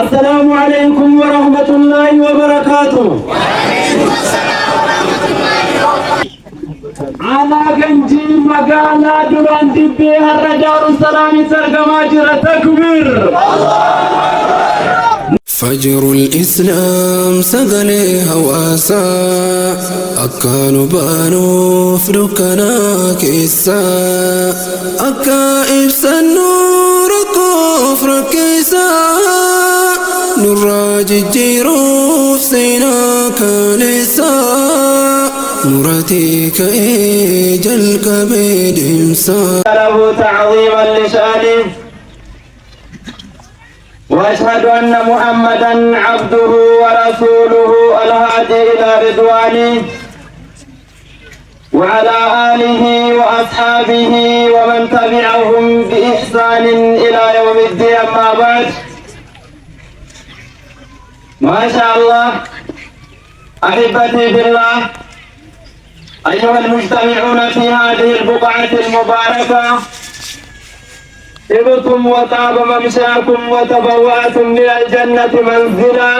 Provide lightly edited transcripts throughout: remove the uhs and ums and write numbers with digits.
السلام عليكم ورحمة الله وبركاته. أنا جنجي مقالة دران دبي هرجار السلام سرقما جرى تكبير. فجر الإسلام سغلي هواسا أكا نبانو فركنا كيسا أكا إبسا النور كفر كيسا نراج الجيروف سينا كاليسا نراتيك إيجل كبيد إمسا له تعظيما لشانه وأشهد أن محمدًا عبده ورسوله الهادي إلى رضوانه وعلى آله وأصحابه ومن تبعهم بإحسان إلى يوم الدين. أما بعد، ما شاء الله، أحبتي في الله، أيها المجتمعون في هذه البقعة المباركة، طبتم وطاب ممشاكم وتبوأتم من الجنة منزلا،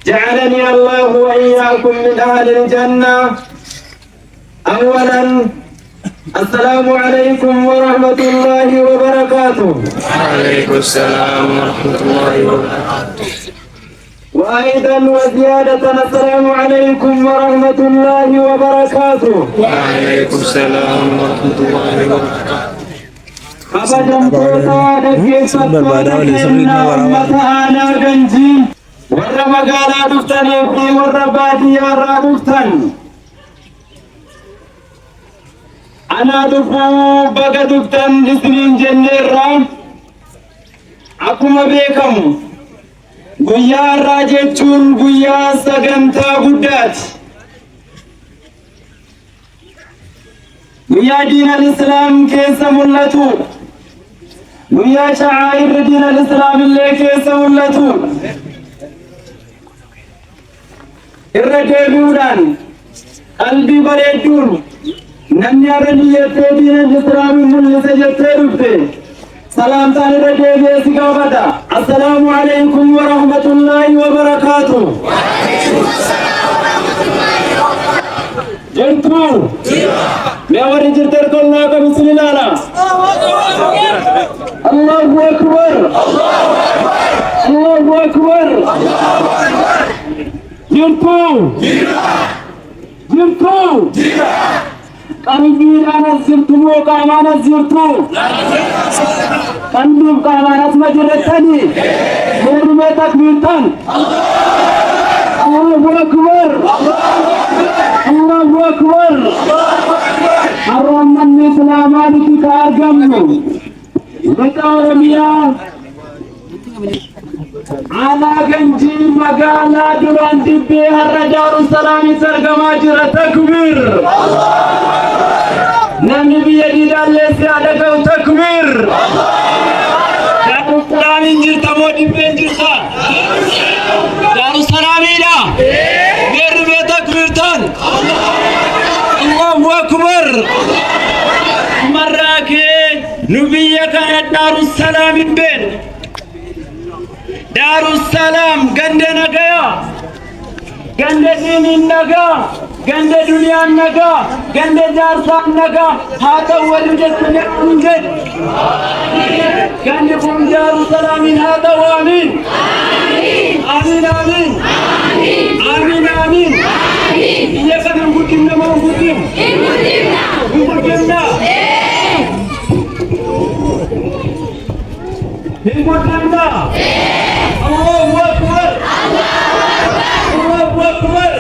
جعلني الله وإياكم من أهل الجنة. أولا السلام عليكم ورحمة الله وبركاته. وعليكم السلام ورحمة الله وبركاته. وأيضا وزيادة السلام عليكم ورحمة الله وبركاته. وعليكم السلام ورحمة الله وبركاته. kabajamtoota dhaggeeffattoota keenya uummata aanaa Ganjii warra magaalaa dhuftanii fi warra baadiyyaarraa dhuftan, anaa dhufuu baga dhuftan isiniin jenneerraa. Akkuma beekamu guyyaa irraa jechuun guyyaa sagantaa guddaati. guyyaa diina al-islaam keessa mul'atu, guyyaa sha'aa'irri diina al-islaam illee keessa mul'atu. irra deebi'uudhaan qalbii bareedduun namni har'a niyyattee diina al-islaam mul'ise jettee dhufte salaamtaan irra deebi'ee si gaafata. assalaamu alaykum wa rahmatullaahi wa barakaatuh. jirtu मैं और जिधर को ना कभी सुनी लाना अल्लाहु अकबर अल्लाहु अकबर जिरतो जिरतो कभी लाना जिरतो का माना जिरतो कंदू का माना मजरे तनी मेरे में तकबीर तन अल्लाहु अकबर अल्लाहु Akbar Ar-Rahman Islaman kita argamnu Lika Oromia Ana Ganji Magala Duran Dibbi Harrajaru Salami Sargama Jira Takbir Nami biyadi dalle siada kau takbir Daru Salami Jirta mo Dibbi Jirta Daru Salami da Merbe takbir tan Allahu Akbar. Marake nubiyaka Darussalam ben. Darussalam gande nagaya. Gande dinin naga. Gande dunya naga. Gande jarsan naga. Hata walidet kunjed. Gande kum Darussalamin hata wa amin. Amin amin. Amin amin. Iya kan ngutim nama ngutim. Ngutimna. Ngutimna. Allahu Akbar. Allahu Akbar.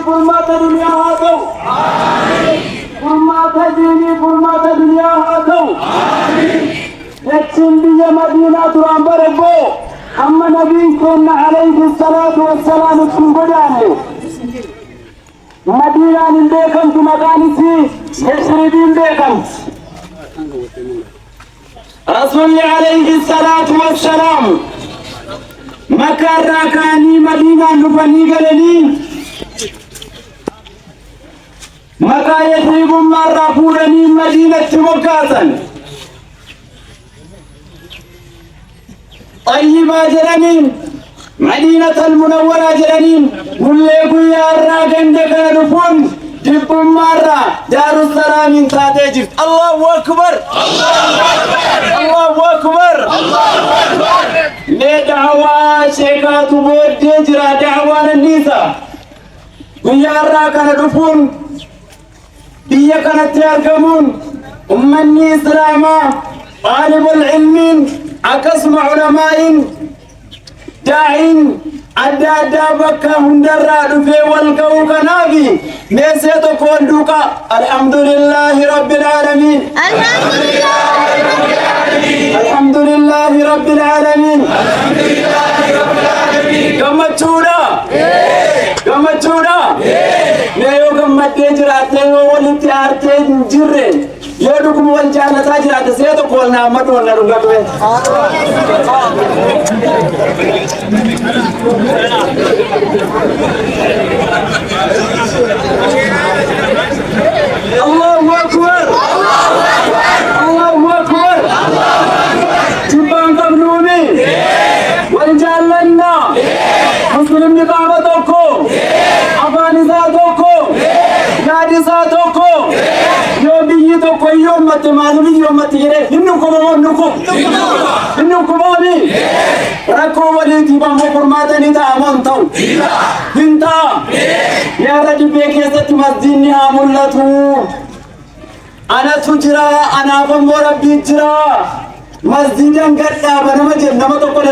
Purmata dunia hatau. Purmata dini, purmata dunia hatau. Eksin biya Madinah turan berebo. Amma Nabi Kona alaihi salatu wassalam kumgodane. Madinah nindekam tu makanisi, Yasribin dekam. رسول عليه الصلاة والسلام مكة راكاني مدينة نفني قلني مكة يثرب مرة فورني مدينة مكة طيبة جرانين مدينة المنورة جرانين وليكو يا راكن دكان نفون جب مرة دار السلام انتهى جفت الله أكبر الله أكبر لدعوة شيكات بود جرى دعوة النساء ويا راكن نفون بيا كانت يركمون أمني إسلاما طالب العلم أقسم علماء داعين أدى بكا هندرا دفي والكوكا نابي ميسيتو كوندوكا الحمد لله رب العالمين الحمد لله رب العالمين الحمد لله رب العالمين الحمد لله رب العالمين كما تشودا نيو كما تجرات نيو ولتي ارتي جيري يودكم والجانا تاجرات سيتو كولنا مدونا رغدوي الله أكبر الله أكبر جبان قبلوني والجالنا مسلم نقابتكو أفانيزاتكو ناديزاتكو يوم بيجيتكو يوم ما تمالي يوم ما تجري إنكم مامي ركو وليتي بامو فرماتني تامون تو هنتا يا رجل بيكيسة مسجدني عملتو أنا تجرا أنا بمو ربي جرا مسجدا قد أبنا مجد نما تقول